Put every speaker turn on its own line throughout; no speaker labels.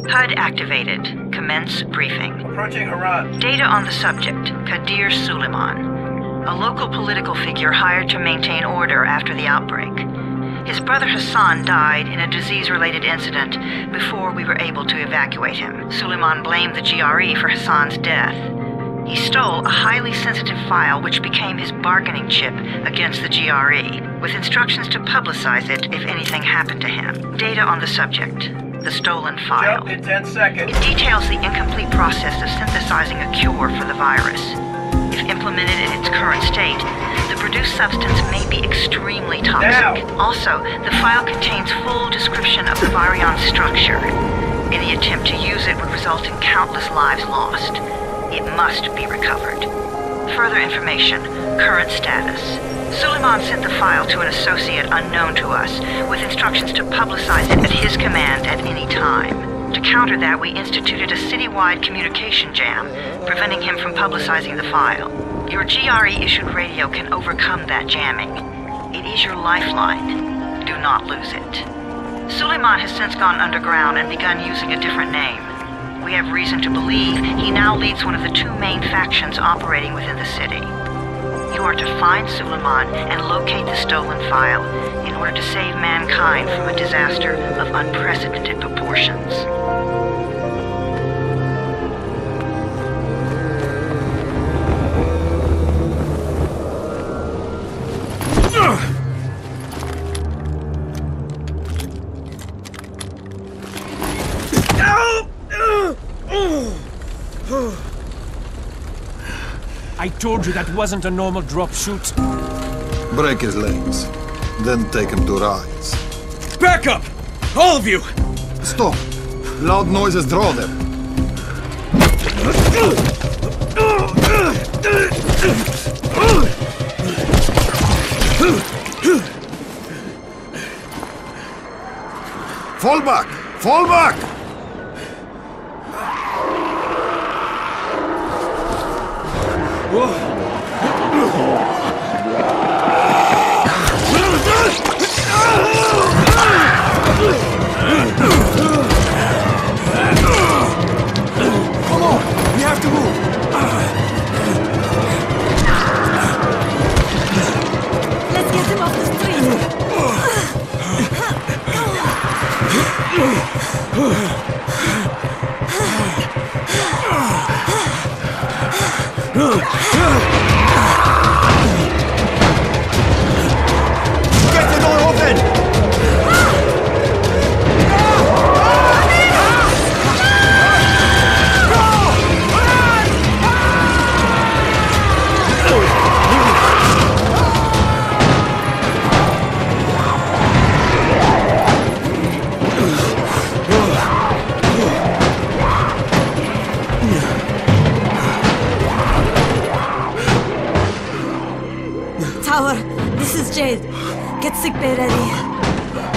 HUD activated. Commence briefing.
Approaching Harran.
Data on the subject, Kadir Suleiman. A local political figure hired to maintain order after the outbreak. His brother Hassan died in a disease-related incident before we were able to evacuate him. Suleiman blamed the GRE for Hassan's death. He stole a highly sensitive file which became his bargaining chip against the GRE, with instructions to publicize it if anything happened to him. Data on the subject, the stolen file.
Jump in 10 seconds.
It details the incomplete process of synthesizing a cure for the virus. If implemented in its current state, the produced substance may be extremely toxic.
Now.
Also, the file contains full description of the virion structure. Any attempt to use it would result in countless lives lost. It must be recovered. Further information, current status. Suleiman sent the file to an associate unknown to us, with instructions to publicize it at his command at any time. To counter that, we instituted a citywide communication jam, preventing him from publicizing the file. Your GRE-issued radio can overcome that jamming. It is your lifeline. Do not lose it. Suleiman has since gone underground and begun using a different name. We have reason to believe he now leads one of the two main factions operating within the city. You are to find Suleiman and locate the stolen file in order to save mankind from a disaster of unprecedented proportions.
I told you that wasn't a normal drop shoot.
Break his legs, then take him to rides.
Back up! All of you!
Stop! Loud noises draw them. Fall back! Fall back!
Come on! We have to move!
Let's get him off the street!
Get the door open!
Tower, this is Jade. Get sickbay ready.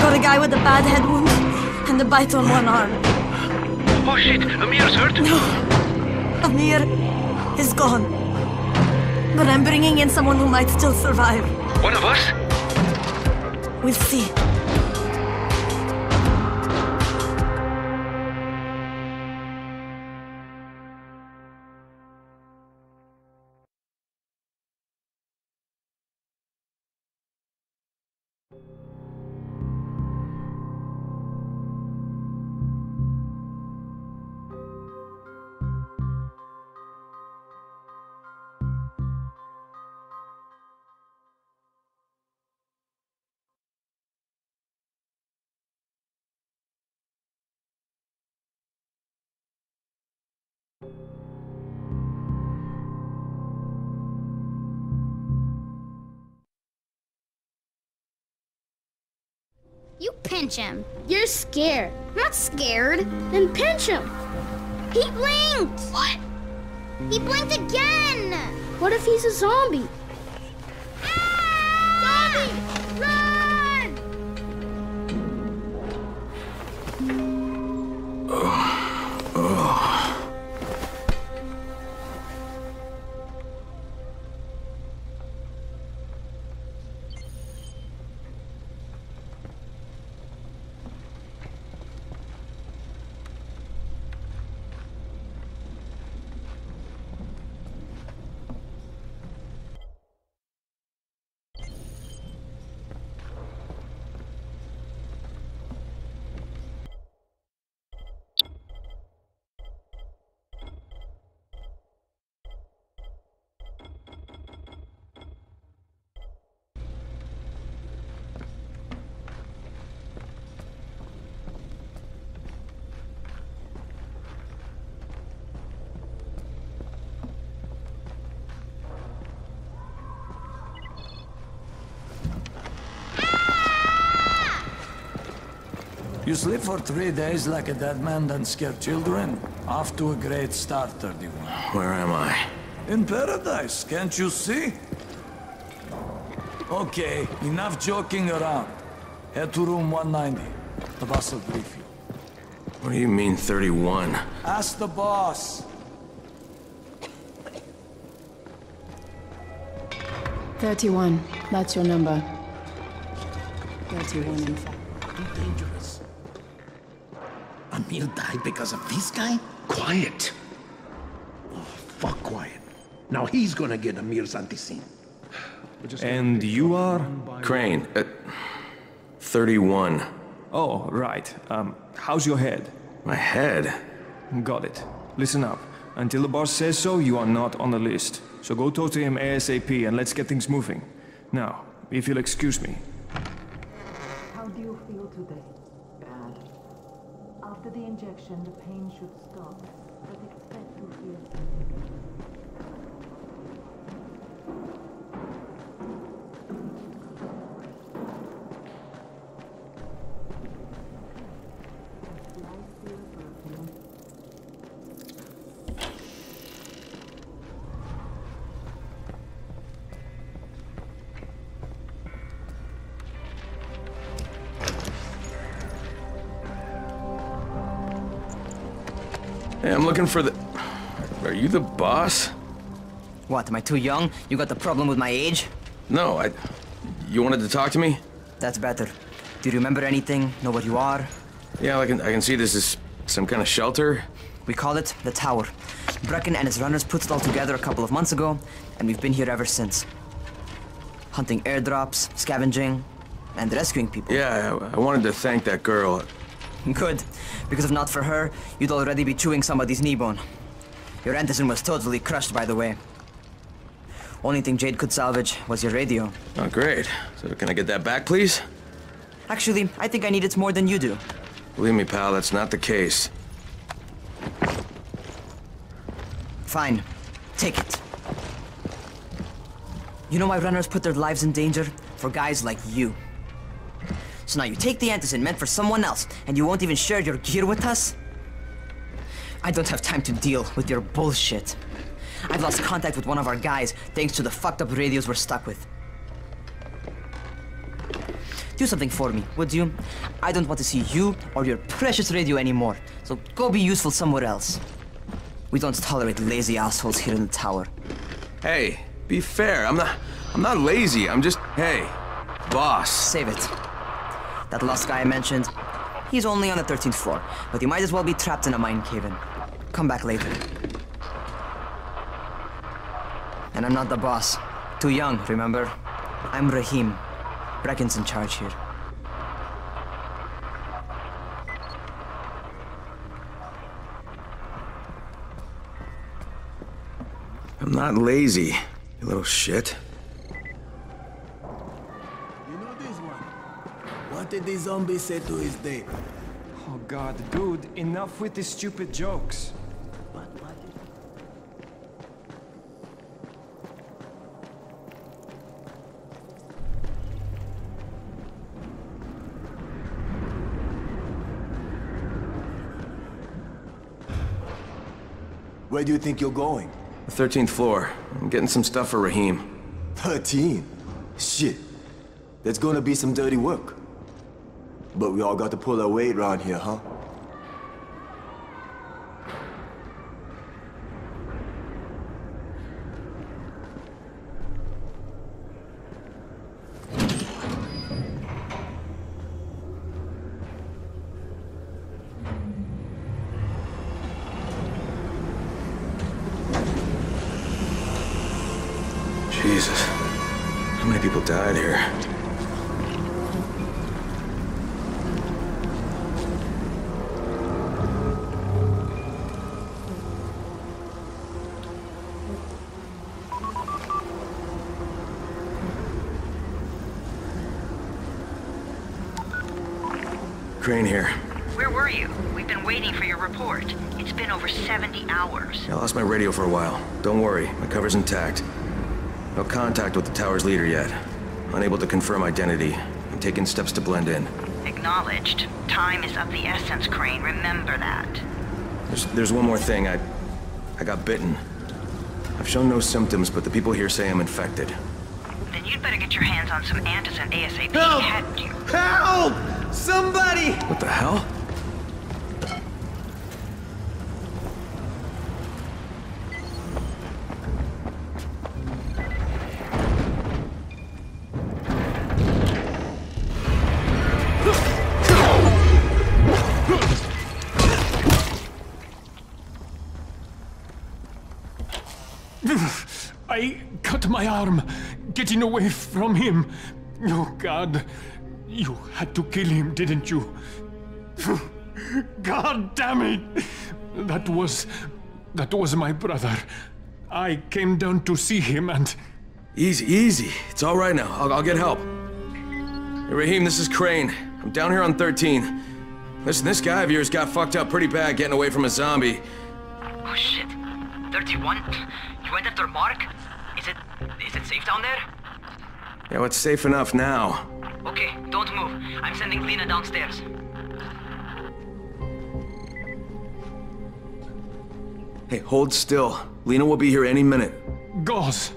Got a guy with a bad head wound and a bite on one arm.
Oh shit, Amir's hurt?
No, Amir is gone. But I'm bringing in someone who might still survive.
One of us?
We'll see.
You pinch him. You're scared. I'm not scared. Then pinch him. He blinked! What? He blinked again! What if he's a zombie? Ah! Zombie! Run!
You sleep for 3 days like a dead man, then scare children? Off to a great start, 31.
Where am I?
In paradise, can't you see? Okay, enough joking around. Head to room 190. The boss will brief you.
What do you mean, 31?
Ask the boss.
31. That's your number. 31, in fact.
Too dangerous. Amir died because of this guy? Quiet. Oh, fuck quiet. Now he's gonna get Amir's anti-scene.
And you are?
Crane, 31.
Oh, right. How's your head?
My head?
Got it. Listen up. Until the boss says so, you are not on the list. So go talk to him ASAP and let's get things moving. Now, if you'll excuse me.
How do you feel today? Bad. After the injection, the pain should stop, but expect to feel
Hey, I'm looking for the... Are you the boss?
What, am I too young? You got the problem with my age?
No, You wanted to talk to me?
That's better. Do you remember anything? Know what you are?
Yeah, I can see this is some kind of shelter.
We call it the Tower. Brecken and his runners put it all together a couple of months ago, and we've been here ever since. Hunting airdrops, scavenging, and rescuing people.
Yeah, I wanted to thank that girl.
Good, because if not for her, you'd already be chewing somebody's knee bone. Your Antizin was totally crushed, by the way. Only thing Jade could salvage was your radio.
Oh, great. So can I get that back, please?
Actually, I think I need it more than you do.
Believe me, pal, that's not the case.
Fine. Take it. You know why runners put their lives in danger? For guys like you. So now you take the Antizin meant for someone else, and you won't even share your gear with us? I don't have time to deal with your bullshit. I've lost contact with one of our guys thanks to the fucked up radios we're stuck with. Do something for me, would you? I don't want to see you or your precious radio anymore, so go be useful somewhere else. We don't tolerate lazy assholes here in the Tower.
Hey, be fair. I'm not lazy. I'm just... Hey, boss.
Save it. That last guy I mentioned, he's only on the 13th floor, but he might as well be trapped in a mine cave-in. Come back later. And I'm not the boss. Too young, remember? I'm Rahim. Brecken's in charge here.
I'm not lazy, you little shit.
You know this one? What did the zombie say to his date?
Oh god, dude, enough with these stupid jokes.
What? Where do you think you're going?
The 13th floor. I'm getting some stuff for Rahim.
13? Shit. There's gonna be some dirty work. But we all got to pull our weight around here, huh?
Jesus. How many people died here? Crane here.
Where were you? We've been waiting for your report. It's been over 70 hours.
I lost my radio for a while. Don't worry, my cover's intact. No contact with the tower's leader yet. Unable to confirm identity. I'm taking steps to blend in.
Acknowledged. Time is of the essence, Crane. Remember that.
There's one more thing. I got bitten. I've shown no symptoms, but the people here say I'm infected.
Then you'd better get your hands on some antizin ASAP.
Help!
Hadn't you?
Help! Somebody! What the hell?
I cut my arm getting away from him. Oh, God. You had to kill him, didn't you? God damn it! That was my brother. I came down to see him and...
Easy, easy. It's all right now. I'll get help. Hey, Rahim, this is Crane. I'm down here on 13. Listen, this guy of yours got fucked up pretty bad getting away from a zombie.
Oh, shit. 31? You went after Mark? Is it safe down there?
Yeah, well, it's safe enough now.
Okay, don't move. I'm sending Lena downstairs.
Hey, hold still. Lena will be here any minute.
Gauze.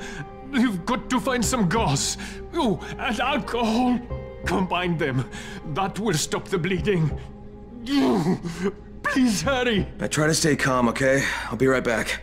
You've got to find some gauze. Oh, and alcohol. Combine them. That will stop the bleeding. Please hurry.
Now try to stay calm, okay? I'll be right back.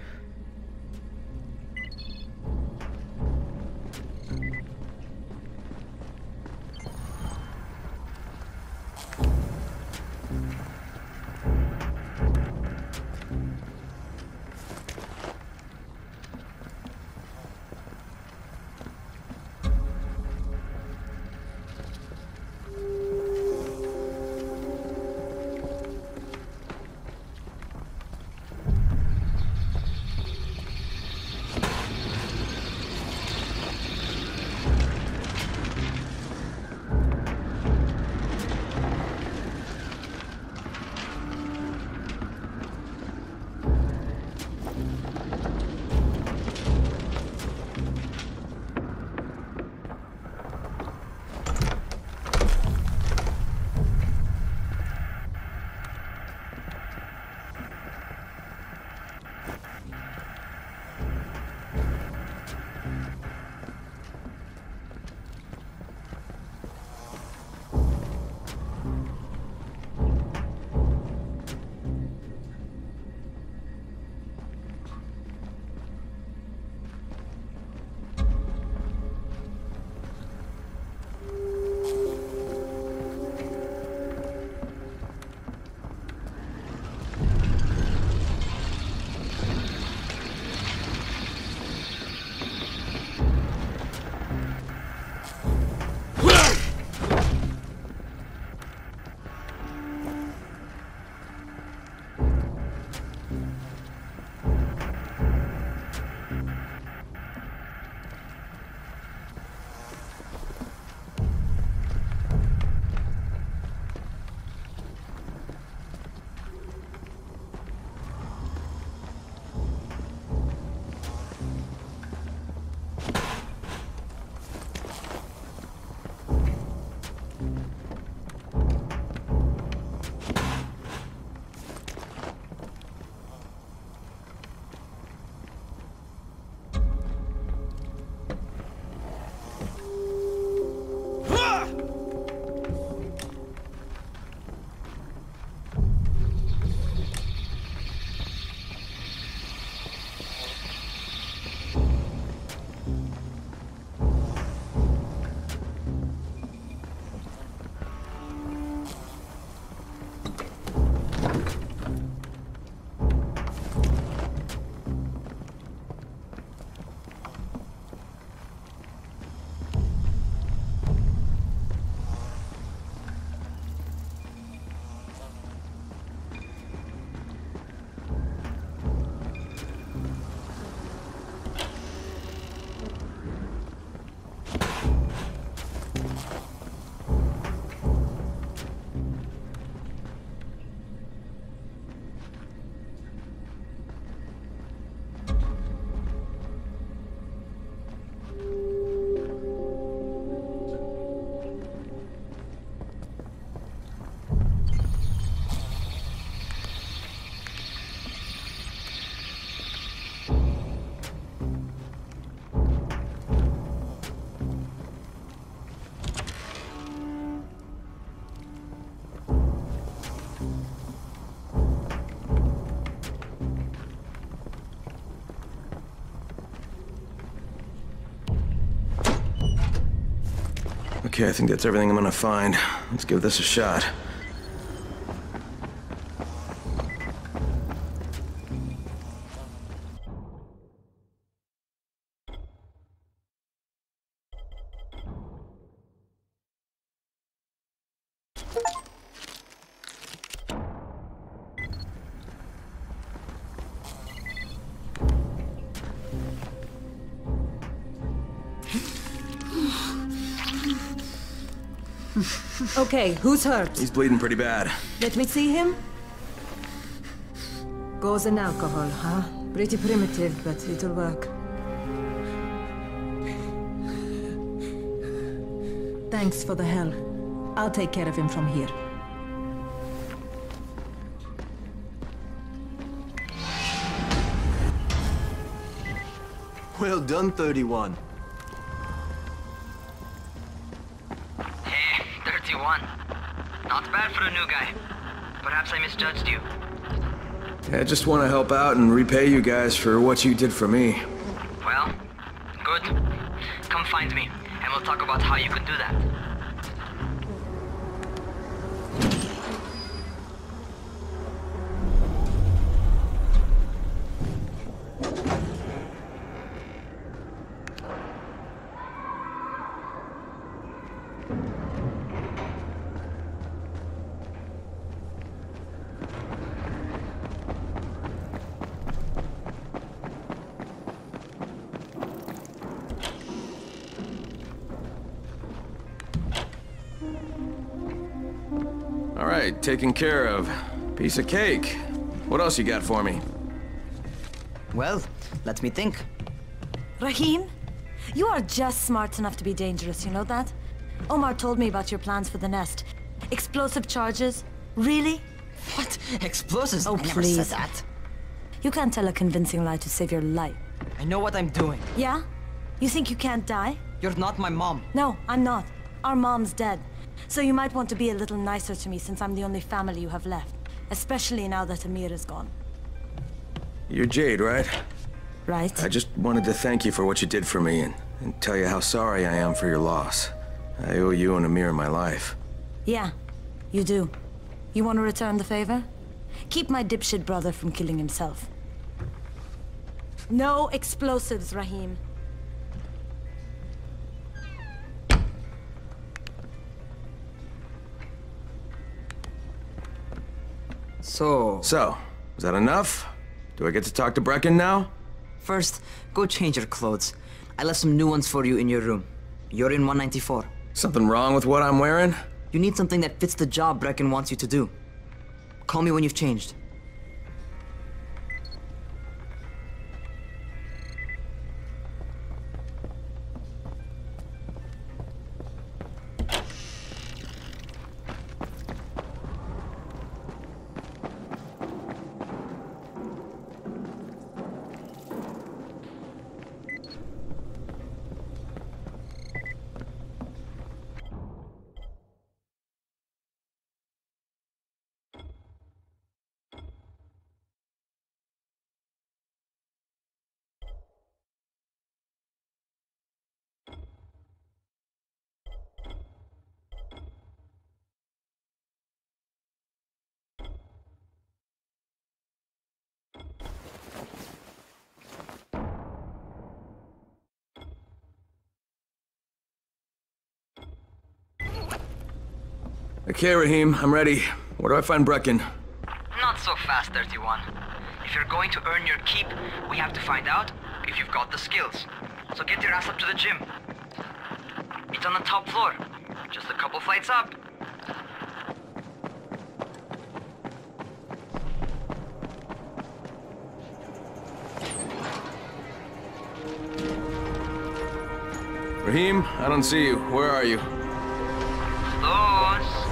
Okay, I think that's everything I'm gonna find. Let's give this a shot.
Okay, who's hurt?
He's bleeding pretty bad.
Let me see him. Gauze and alcohol, huh? Pretty primitive, but it'll work. Thanks for the help. I'll take care of him from here.
Well done, 31.
Hey, 31. Not bad for a new guy. Perhaps I misjudged you.
I just want to help out and repay you guys for what you did for me.
Well, good. Come find me, and we'll talk about how you could do that.
All right, taken care of. Piece of cake. What else you got for me?
Well, let me think.
Rahim, you are just smart enough to be dangerous, you know that? Omar told me about your plans for the nest. Explosive charges? Really?
What? Explosives?
Oh,
I never
please.
said that.
You can't tell a convincing lie to save your life.
I know what I'm doing.
Yeah? You think you can't die?
You're not my mom.
No, I'm not. Our mom's dead. So you might want to be a little nicer to me since I'm the only family you have left. Especially now that Amir is gone.
You're Jade, right?
Right.
I just wanted to thank you for what you did for me and tell you how sorry I am for your loss. I owe you and Amir my life.
Yeah, you do. You want to return the favor? Keep my dipshit brother from killing himself. No explosives, Rahim.
So, is that enough? Do I get to talk to Brecken now?
First, go change your clothes. I left some new ones for you in your room. You're in 194.
Something wrong with what I'm wearing?
You need something that fits the job Brecken wants you to do. Call me when you've changed.
Okay, Rahim, I'm ready. Where do I find Brecken?
Not so fast, 31. If you're going to earn your keep, we have to find out if you've got the skills. So get your ass up to the gym. It's on the top floor. Just a couple flights up.
Rahim, I don't see you. Where are you?
Those.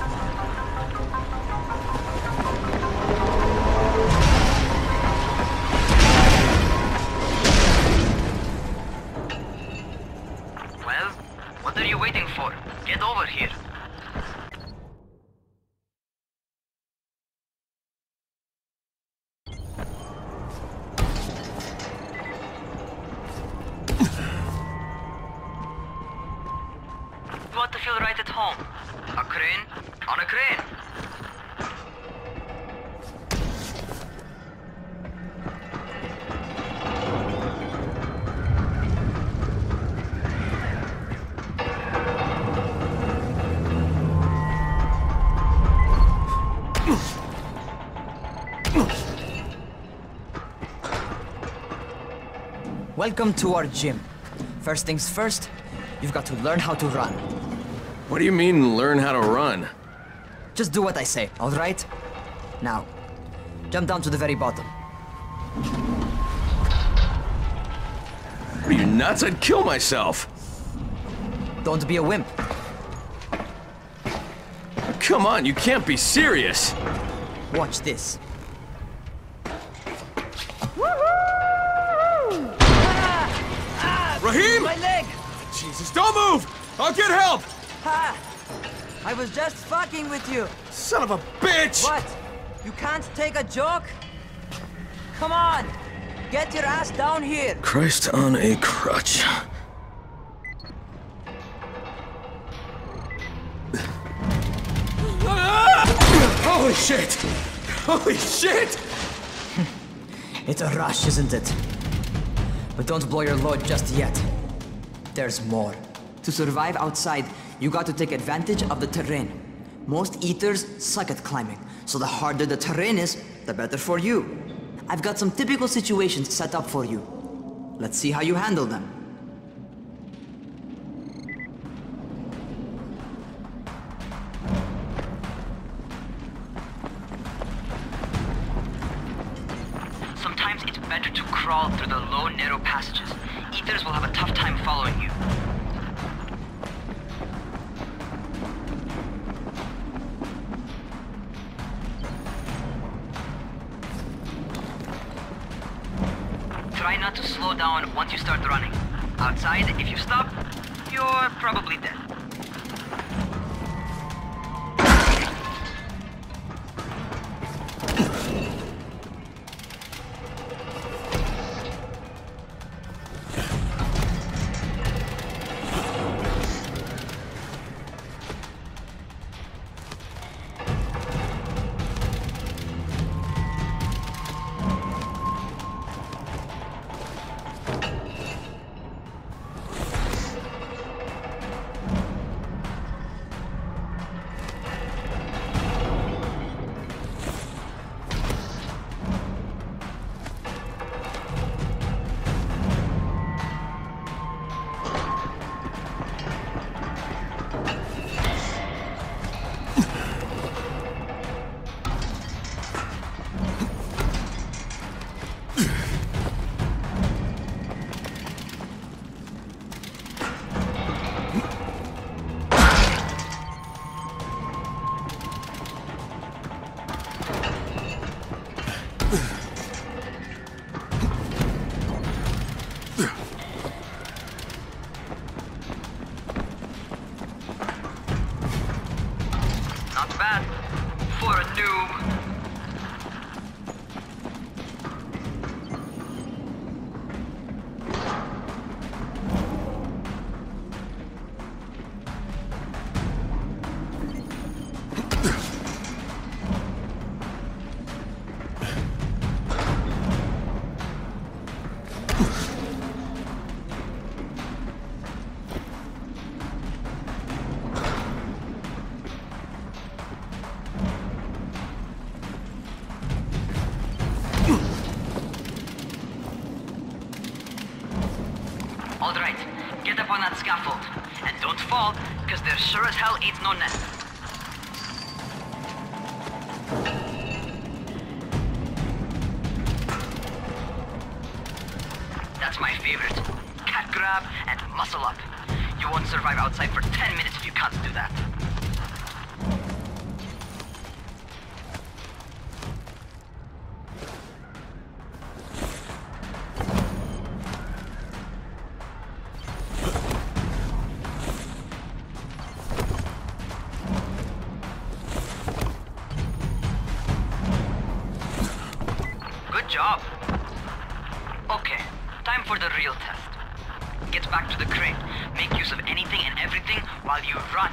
Well, what are you waiting for? Get over here. What the right at home. A crane on a crane. Welcome to our gym. First things first, you've got to learn how to run.
What do you mean, learn how to run?
Just do what I say, all right? Now, jump down to the very bottom.
Are you nuts? I'd kill myself.
Don't be a wimp.
Come on, you can't be serious.
Watch this.
Rahim!
My leg!
Jesus, don't move! I'll get help!
Ha! I was just fucking with you.
Son of a bitch!
What? You can't take a joke? Come on! Get your ass down here!
Christ on a crutch. Holy shit! Holy shit!
It's a rush, isn't it? But don't blow your load just yet. There's more. To survive outside, you got to take advantage of the terrain. Most eaters suck at climbing, so the harder the terrain is, the better for you. I've got some typical situations set up for you. Let's see how you handle them. Sometimes it's better to crawl through the low, narrow passages. Eaters will have a tough time following you. Try not to slow down once you start running. Outside, if you stop, you're probably dead. Not bad for a noob. All right, get up on that scaffold. And don't fall, because there sure as hell ain't no net. That's my favorite. Cat grab and muscle up. You won't survive outside for 10 minutes if you can't do that. Good job. Okay, time for the real test. get back to the crane. Make use of anything and everything while you run.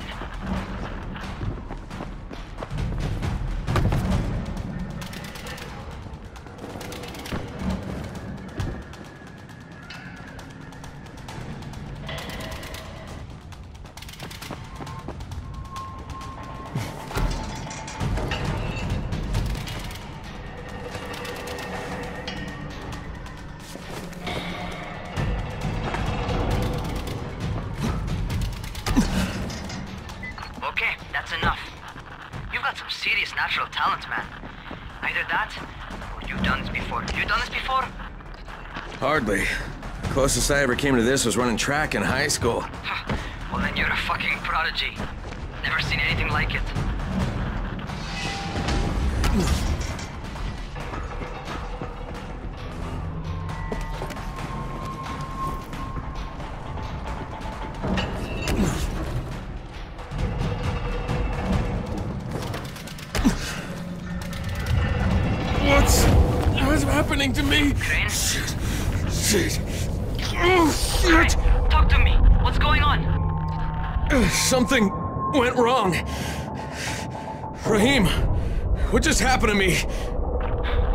Natural talent, man. Either that, or you've done this before. You done this before?
Hardly. Closest I ever came to this was running track in high school.
Well, then you're a fucking prodigy. Never seen anything like it.
What's happening to me?
Crane?
Shit. Oh, shit.
Crane, talk to me. What's going on?
Something went wrong. Rahim, what just happened to me?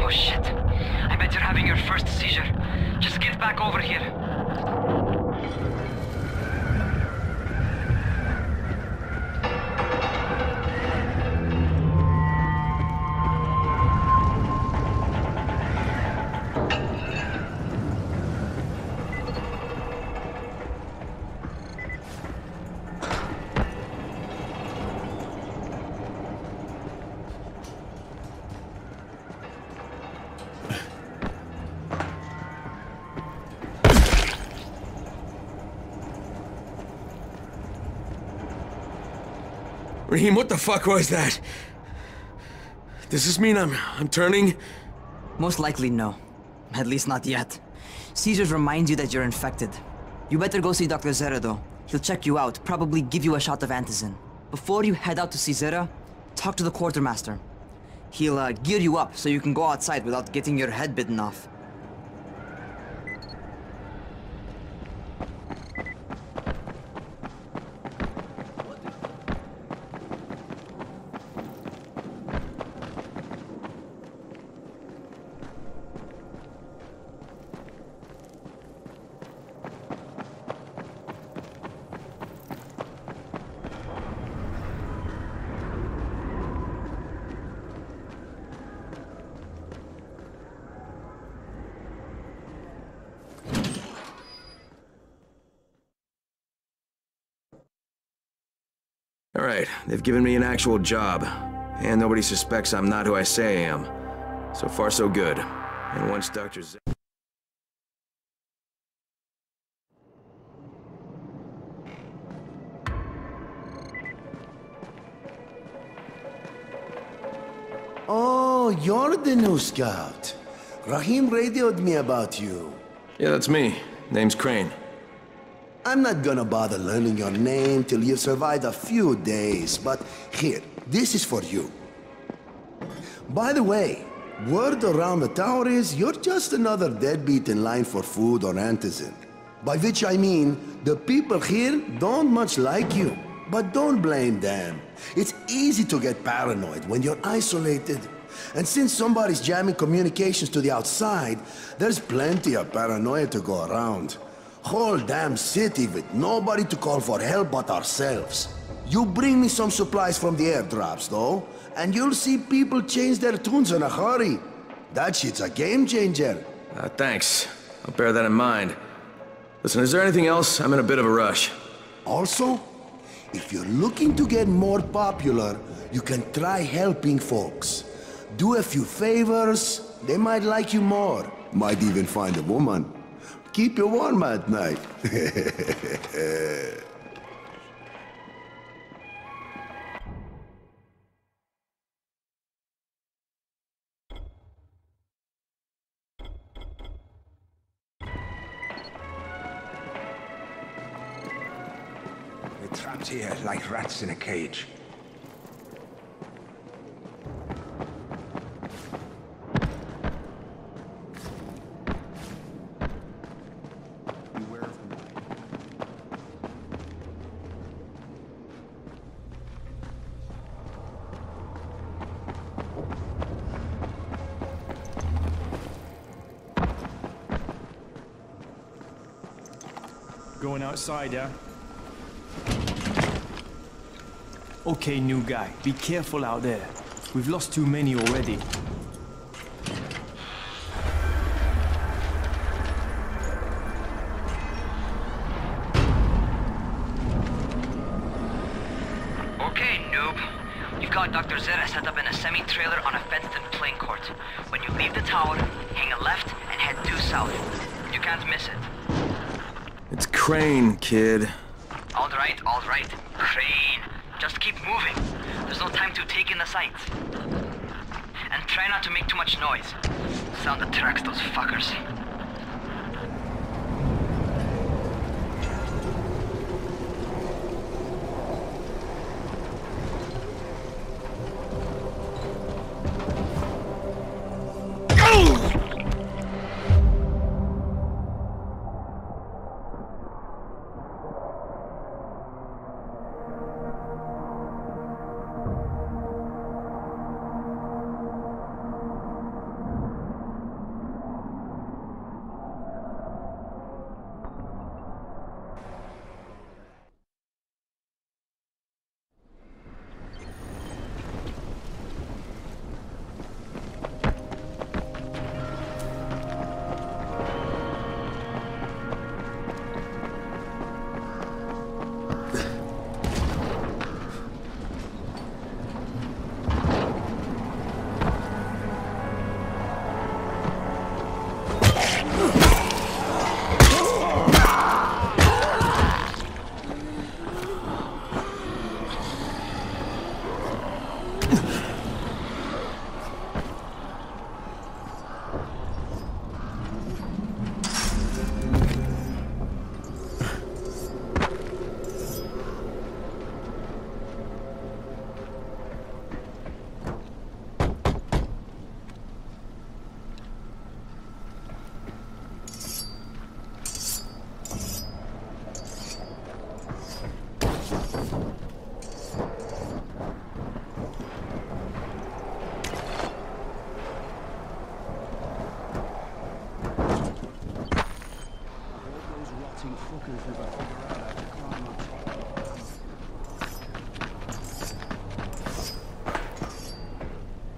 Oh shit. I bet you're having your first seizure. Just get back over here.
Rahim, what the fuck was that? Does this mean I'm turning?
Most likely no. At least not yet. Seizures remind you that you're infected. You better go see Dr. Zere though. He'll check you out, probably give you a shot of antizin. Before you head out to see Zere, talk to the quartermaster. He'll gear you up so you can go outside without getting your head bitten off.
All right, they've given me an actual job, and nobody suspects I'm not who I say I am. So far, so good. And once Dr. Z...
Oh, you're the new scout. Rahim radioed me about you.
Yeah, that's me. Name's Crane.
I'm not gonna bother learning your name till you've survived a few days, but here, this is for you. By the way, word around the tower is you're just another deadbeat in line for food or antizin. By which I mean, the people here don't much like you. But don't blame them. It's easy to get paranoid when you're isolated. And since somebody's jamming communications to the outside, there's plenty of paranoia to go around. Whole damn city with nobody to call for help but ourselves. You bring me some supplies from the airdrops, though, and you'll see people change their tunes in a hurry. That shit's a game changer.
Thanks. I'll bear that in mind. Listen, is there anything else? I'm in a bit of a rush.
Also, if you're looking to get more popular, you can try helping folks. Do a few favors, they might like you more. Might even find a woman. Keep you warm at night.
We're trapped here like rats in a cage. Beware of the night.
Going outside, yeah? Okay, new guy, be careful out there. We've lost too many already.
Okay, noob. You've got Dr. Zera set up in a semi-trailer on a fenced-in playing court. When you leave the tower, hang a left and head due south. You can't miss it.
It's Crane, kid.
All right. Crane. Just keep moving. There's no time to take in the sights. And try not to make too much noise. Sound attracts those fuckers.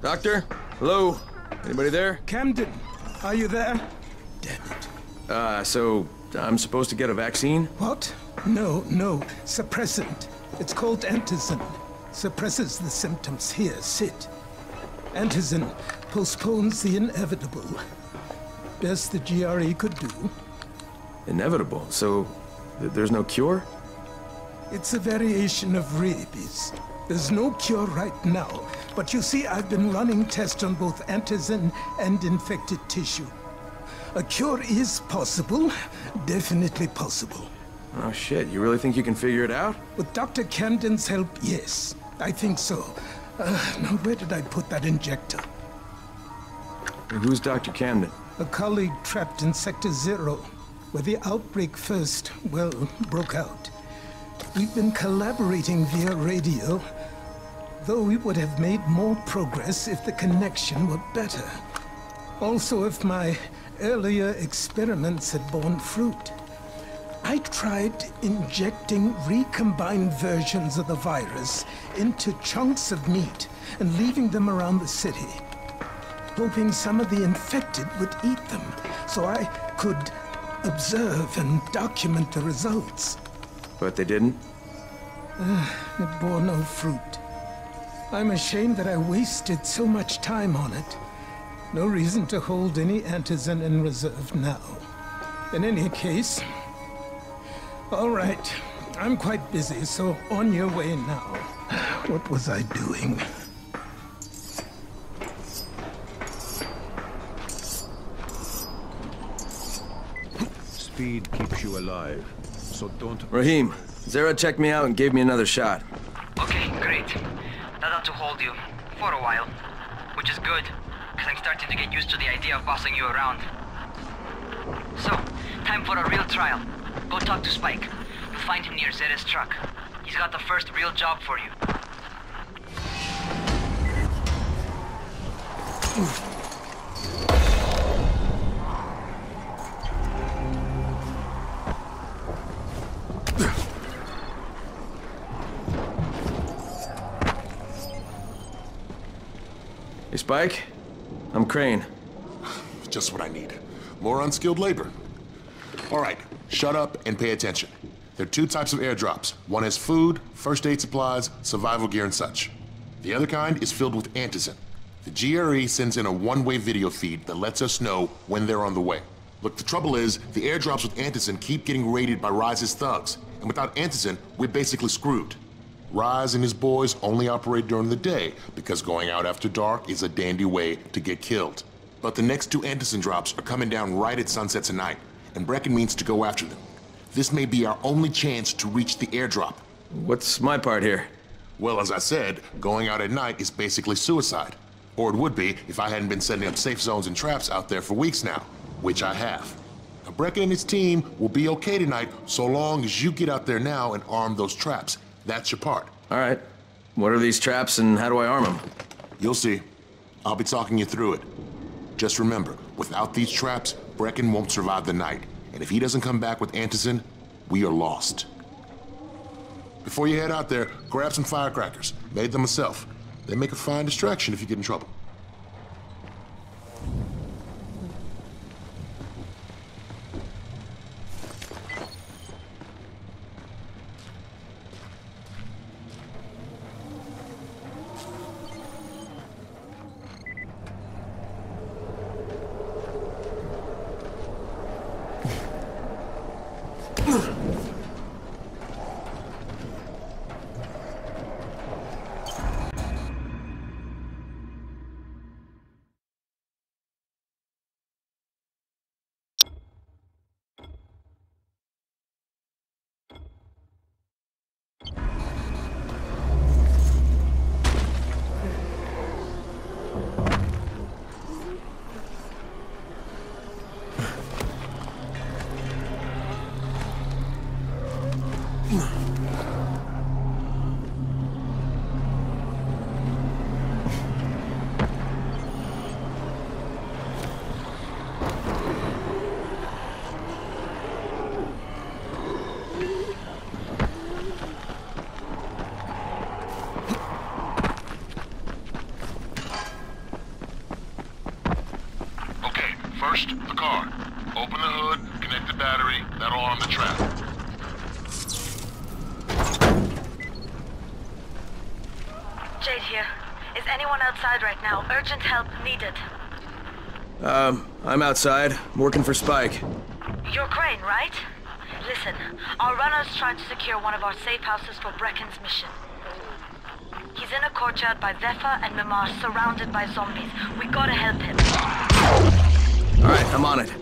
Doctor? Hello? Anybody there?
Camden, are you there?
So I'm supposed to get a vaccine?
What? No. Suppressant. It's called Antizin. Suppresses the symptoms. Here, sit. Antizin postpones the inevitable. Best the GRE could do.
Inevitable? So there's no cure?
It's a variation of rabies. There's no cure right now, but you see, I've been running tests on both Antizin and infected tissue. A cure is possible, definitely possible.
Oh shit, you really think you can figure it out?
With Dr. Camden's help, yes. I think so. Now where did I put that injector?
And who's Dr. Camden?
A colleague trapped in Sector 0, where the outbreak first, well, broke out. We've been collaborating via radio, though we would have made more progress if the connection were better. Also, if my earlier experiments had borne fruit. I tried injecting recombined versions of the virus into chunks of meat and leaving them around the city, hoping some of the infected would eat them so I could observe and document the results.
But they didn't?
It bore no fruit. I'm ashamed that I wasted so much time on it. No reason to hold any Antizin in reserve now. In any case, all right. I'm quite busy, so on your way now. What was I doing?
Speed keeps you alive, so don't...
Rahim, Zera checked me out and gave me another shot.
Okay, great. That ought to hold you. For a while. Which is good, because I'm starting to get used to the idea of bossing you around. So, time for a real trial. Go talk to Spike. You'll find him near Zera's truck. He's got the first real job for you.
Spike? I'm Crane.
Just what I need. More unskilled labor. All right, shut up and pay attention. There are two types of airdrops. One has food, first aid supplies, survival gear, and such. The other kind is filled with antizin. The GRE sends in a one-way video feed that lets us know when they're on the way. Look, the trouble is, the airdrops with antizin keep getting raided by Rais's thugs, and without antizin, we're basically screwed. Rais and his boys only operate during the day because going out after dark is a dandy way to get killed. But the next two antizin drops are coming down right at sunset tonight, and Brecken means to go after them. This may be our only chance to reach the airdrop.
What's my part here?
Well, as I said, going out at night is basically suicide. Or it would be if I hadn't been setting up safe zones and traps out there for weeks now, which I have. Now, Brecken and his team will be okay tonight so long as you get out there now and arm those traps. That's your part.
All right. What are these traps and how do I arm them?
You'll see. I'll be talking you through it. Just remember, without these traps, Brecken won't survive the night. And if he doesn't come back with antizin, we are lost. Before you head out there, grab some firecrackers. Made them myself. They make a fine distraction if you get in trouble. First, the car. Open the hood, connect the battery, that'll arm the trap.
Jade here. Is anyone outside right now? Urgent help needed.
I'm outside. I'm working for Spike.
You're Crane, right? Listen, our runner's trying to secure one of our safe houses for Brecken's mission. He's in a courtyard by Vefa and Mimar, surrounded by zombies. We gotta help him.
All right, I'm on it.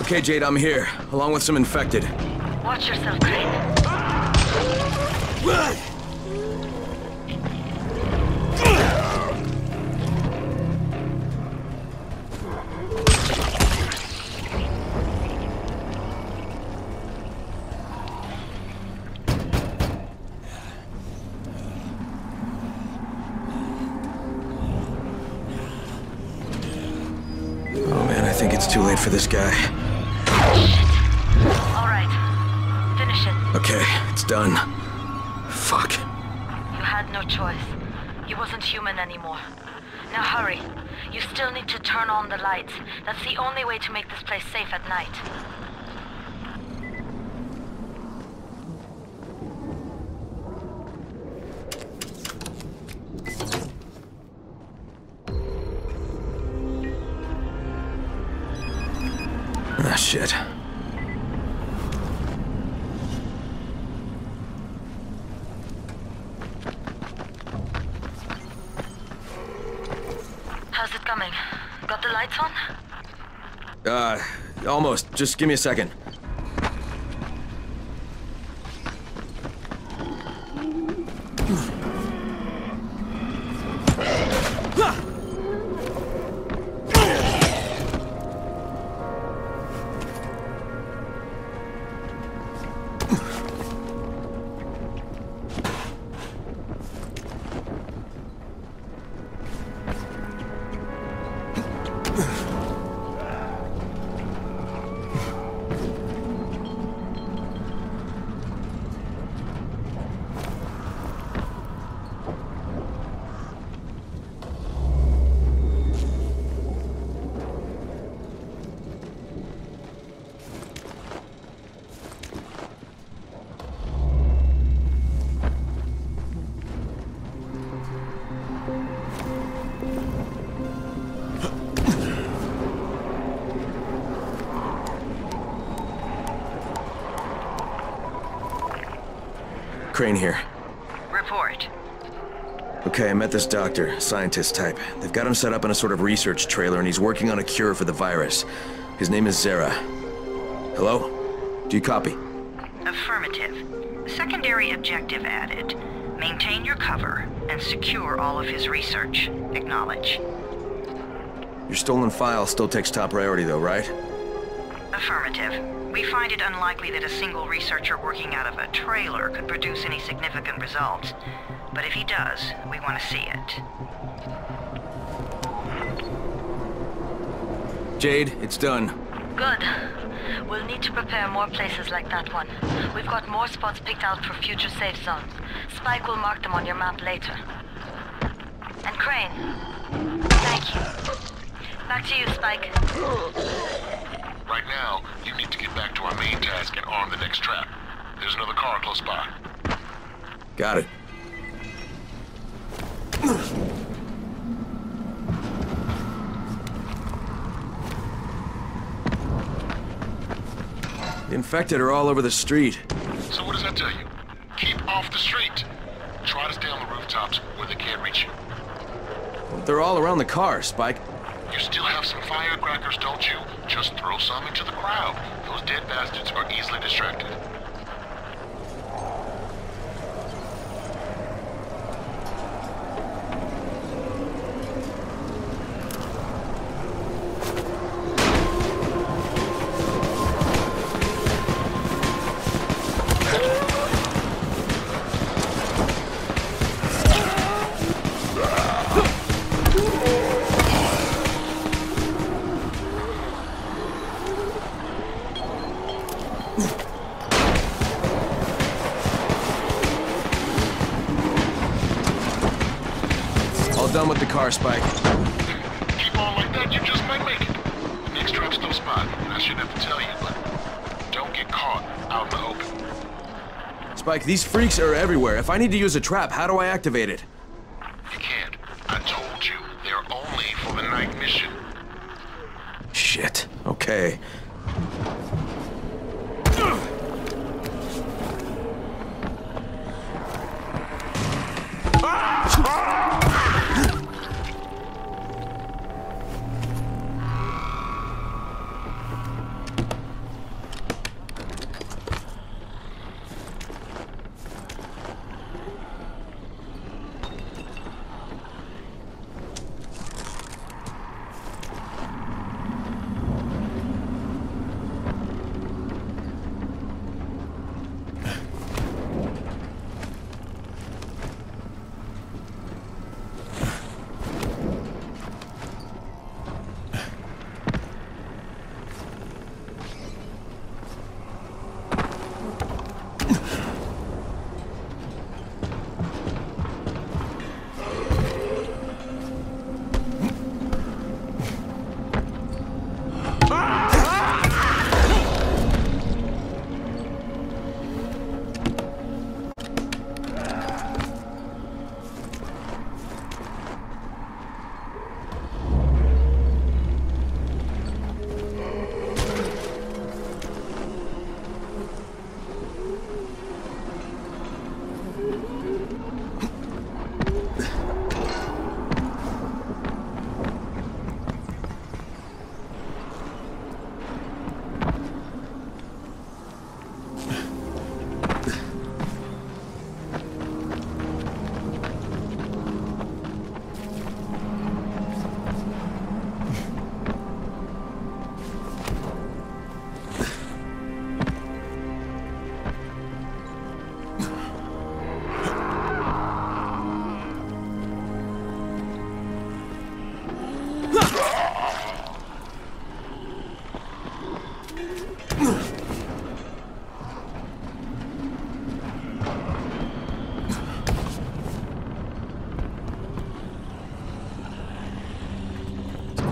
Okay, Jade, I'm here, along with some infected.
Watch yourself, Crane.
Oh man, I think it's too late for this guy.
All right. Finish it.
Okay, it's done. Fuck.
You had no choice. He wasn't human anymore. Now hurry. You still need to turn on the lights. That's the only way to make this place safe at night.
Ah, shit.
How's it coming? Got the lights on?
Almost. Just give me a second. Crane here.
Report.
Okay, I met this doctor, scientist type. They've got him set up in a sort of research trailer, and he's working on a cure for the virus. His name is Zere. Hello? Do you copy?
Affirmative. Secondary objective added. Maintain your cover and secure all of his research. Acknowledge.
Your stolen file still takes top priority though, right?
Affirmative. We find it unlikely that a single researcher working out of a trailer could produce any significant results. But if he does, we want to see it.
Jade, it's done.
Good. We'll need to prepare more places like that one. We've got more spots picked out for future safe zones. Spike will mark them on your map later. And Crane, thank you. Back to you, Spike.
Right now, you need to get back to our main task and arm the next trap. There's another car close by.
Got it. The infected are all over the street.
So what does that tell you? Keep off the street. Try to stay on the rooftops where they can't reach you.
They're all around the car, Spike.
You still have some firecrackers, don't you? Just throw some into the crowd. Those dead bastards are easily distracted.
Done with the car, Spike.
Keep on like that, you just might make it. The next trap's no spot, and I shouldn't have to tell you, but don't get caught out in the open.
Spike, these freaks are everywhere. If I need to use a trap, how do I activate it?
You can't. I told you, they're only for the night mission.
Shit. Okay.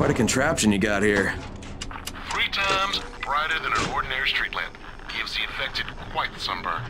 Quite a contraption you got here.
3 times brighter than an ordinary street lamp. Gives the infected quite the sunburn.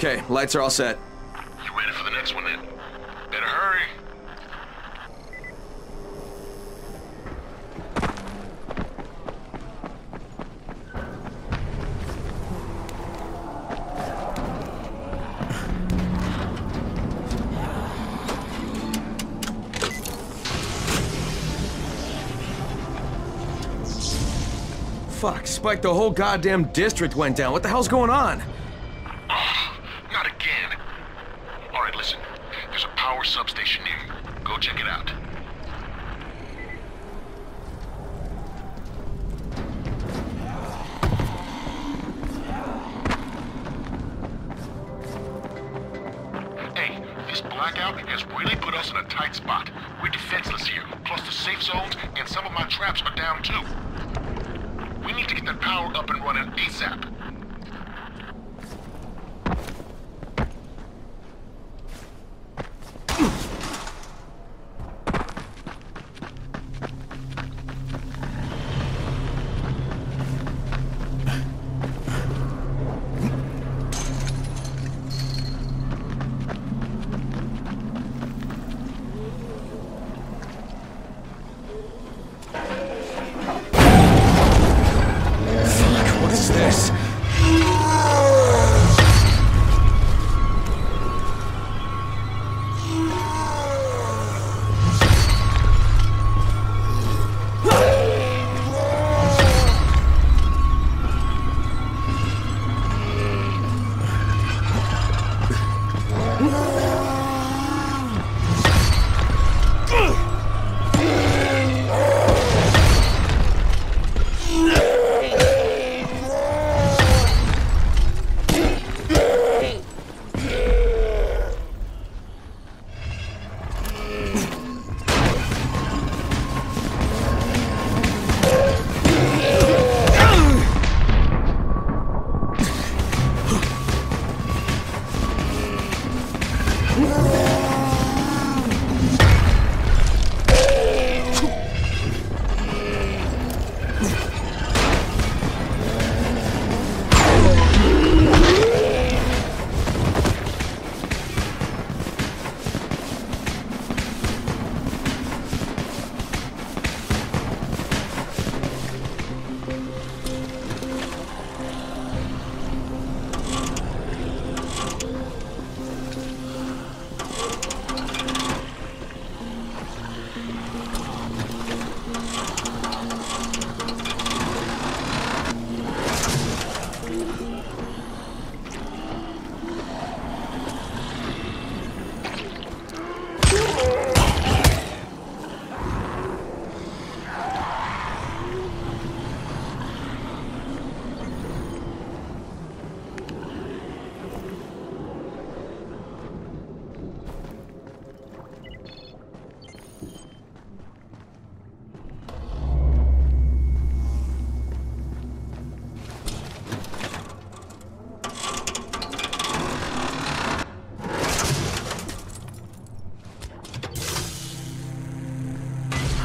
Okay, lights are all set.
You ready for the next one then? Better hurry.
Fuck, Spike, the whole goddamn district went down. What the hell's going on?
Not again. All right, listen. There's a power substation near you. Go check it out. Hey, this blackout has really put us in a tight spot. We're defenseless here. Plus the safe zones and some of my traps are down too. We need to get that power up and running ASAP.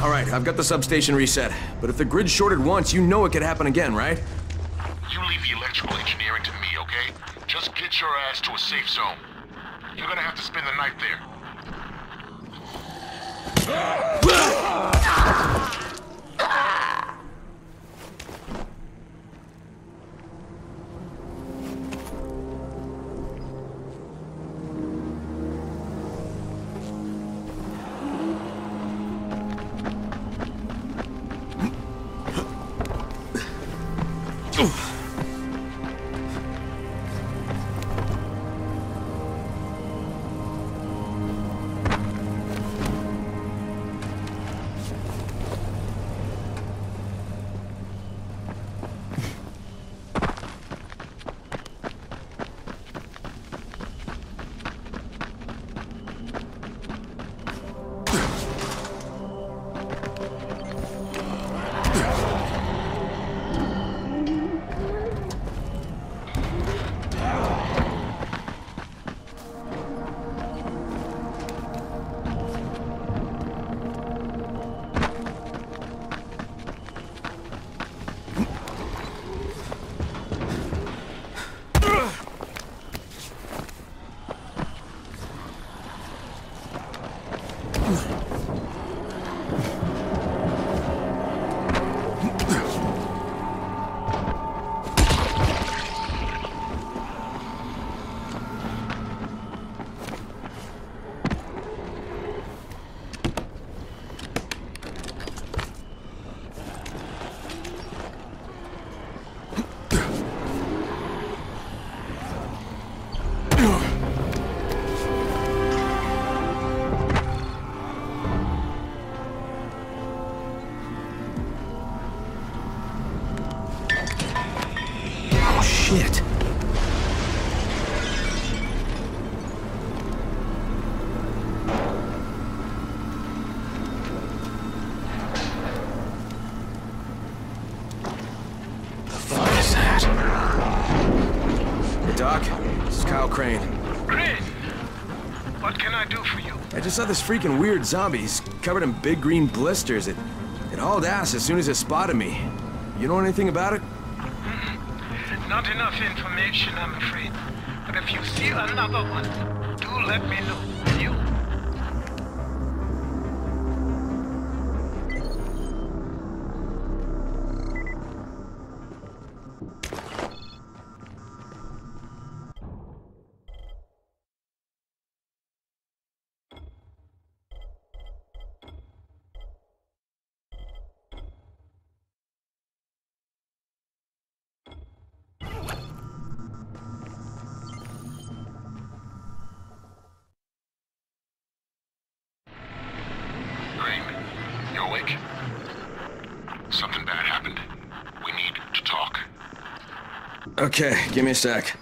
Alright, I've got the substation reset. But if the grid shorted once, you know it could happen again, right?
You leave the electrical engineering to me, okay? Just get your ass to a safe zone. You're gonna have to spend the night there.
Shit. The fuck is that? Doc, this is Kyle Crane.
Crane! What can I do for you?
I just saw this freaking weird zombie. He's covered in big green blisters. It hauled ass as soon as it spotted me. You know anything about it?
Not enough information, I'm afraid. But if you see another one, do let me know. You?
Something bad happened. We need to talk.
Okay, give me a sec.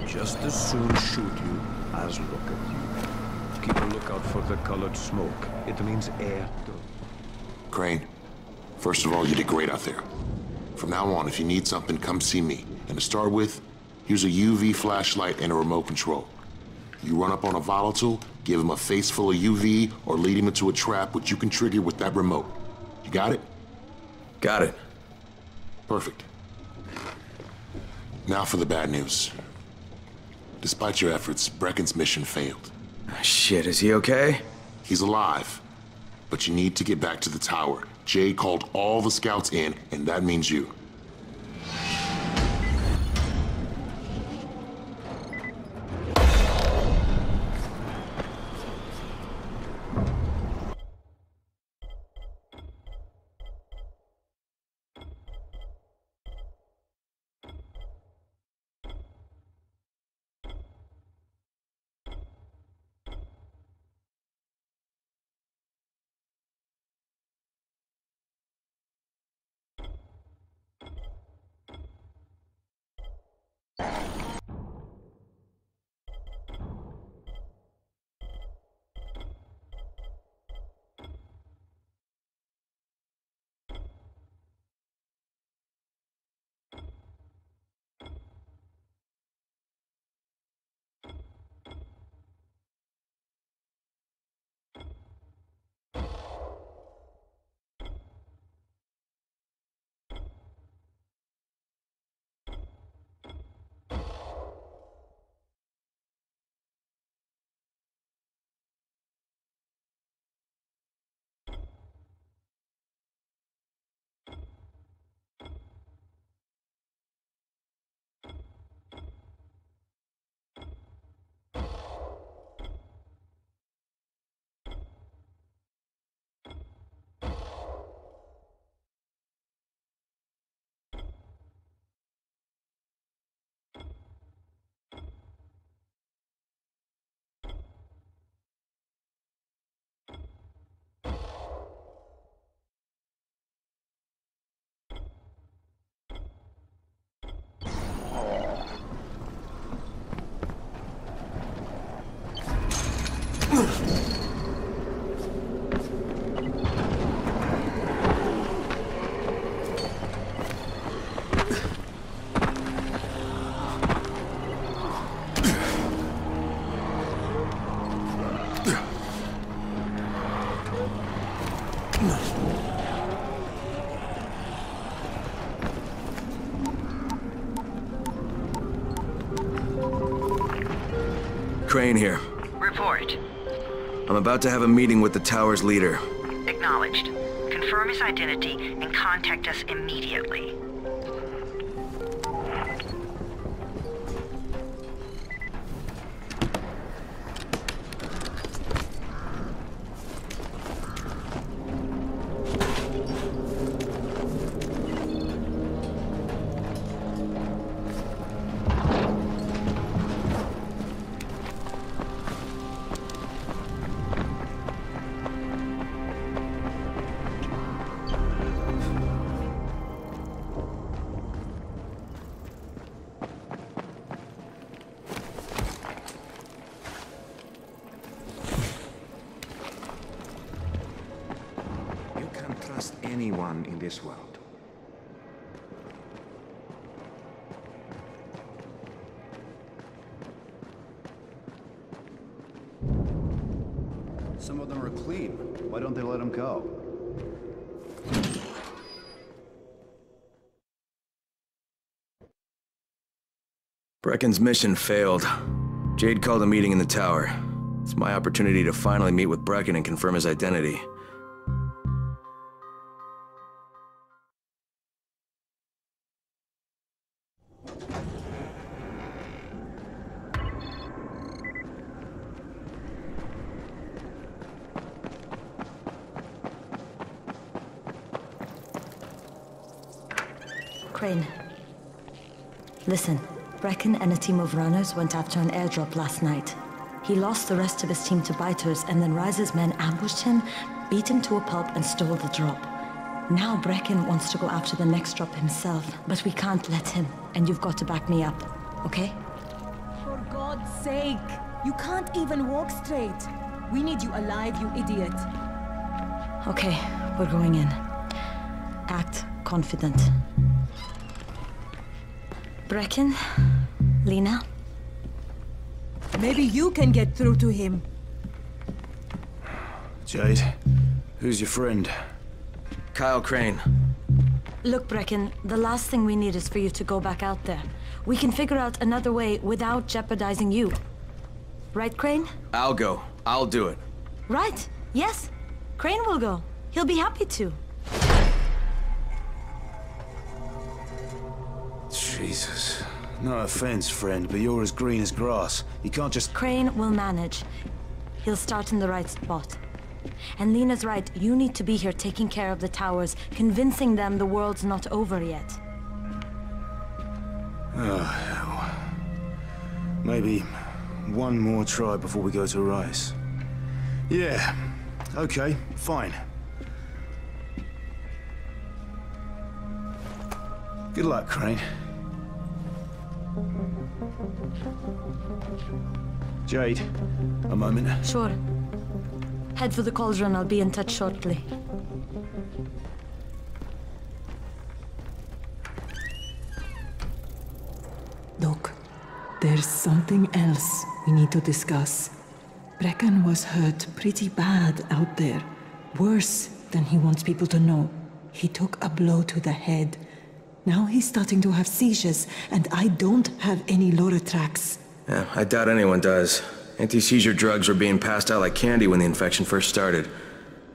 Just as soon shoot you as look at you. Keep a lookout for the colored smoke. It means air.
Crane, first of all, you did great out there. From now on, if you need something, come see me. And to start with, here's a UV flashlight and a remote control. You run up on a volatile, give him a face full of UV, or lead him into a trap which you can trigger with that remote. You got it?
Got it.
Perfect. Now for the bad news. Despite your efforts, Brecken's mission failed.
Shit, is he okay?
He's alive. But you need to get back to the tower. Jay called all the scouts in, and that means you.
Crane here.
Report.
I'm about to have a meeting with the tower's leader.
Acknowledged. Confirm his identity and contact us immediately.
Anyone in this world.
Some of them are clean. Why don't they let them go?
Brecken's mission failed. Jade called a meeting in the tower. It's my opportunity to finally meet with Brecken and confirm his identity.
Crane. Listen, Brecken and a team of runners went after an airdrop last night. He lost the rest of his team to biters, and then Rise's men ambushed him, beat him to a pulp, and stole the drop. Now Brecken wants to go after the next drop himself, but we can't let him, and you've got to back me up, okay?
For God's sake! You can't even walk straight! We need you alive, you idiot!
Okay, we're going in. Act confident. Brecken? Lena?
Maybe you can get through to him.
Jade, who's your friend?
Kyle Crane.
Look, Brecken, the last thing we need is for you to go back out there. We can figure out another way without jeopardizing you. Right, Crane?
I'll go. I'll do it.
Right. Yes. Crane will go. He'll be happy to.
Jesus. No offense, friend, but you're as green as grass. You can't just...
Crane will manage. He'll start in the right spot. And Lena's right, you need to be here taking care of the towers, convincing them the world's not over yet.
Oh, hell. Maybe one more try before we go to Rise. Yeah, okay, fine. Good luck, Crane. Jade, a moment.
Sure. Head for the cauldron, I'll be in touch shortly.
Look, there's something else we need to discuss. Brecken was hurt pretty bad out there. Worse than he wants people to know. He took a blow to the head. Now he's starting to have seizures, and I don't have any Loratrax.
Yeah, I doubt anyone does. Anti-seizure drugs were being passed out like candy when the infection first started.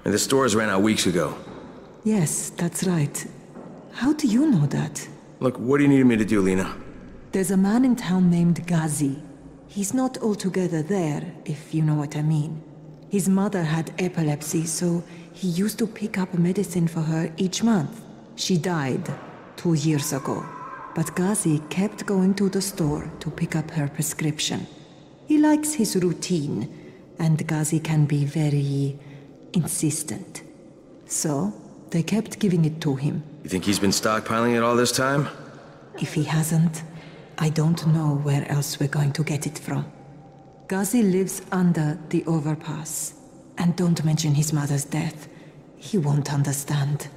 And the stores ran out weeks ago.
Yes, that's right. How do you know that?
Look, what do you need me to do, Lena?
There's a man in town named Ghazi. He's not altogether there, if you know what I mean. His mother had epilepsy, so he used to pick up medicine for her each month. She died 2 years ago, but Ghazi kept going to the store to pick up her prescription. He likes his routine, and Ghazi can be very insistent. So, they kept giving it to him.
You think he's been stockpiling it all this time?
If he hasn't, I don't know where else we're going to get it from. Ghazi lives under the overpass. And don't mention his mother's death. He won't understand.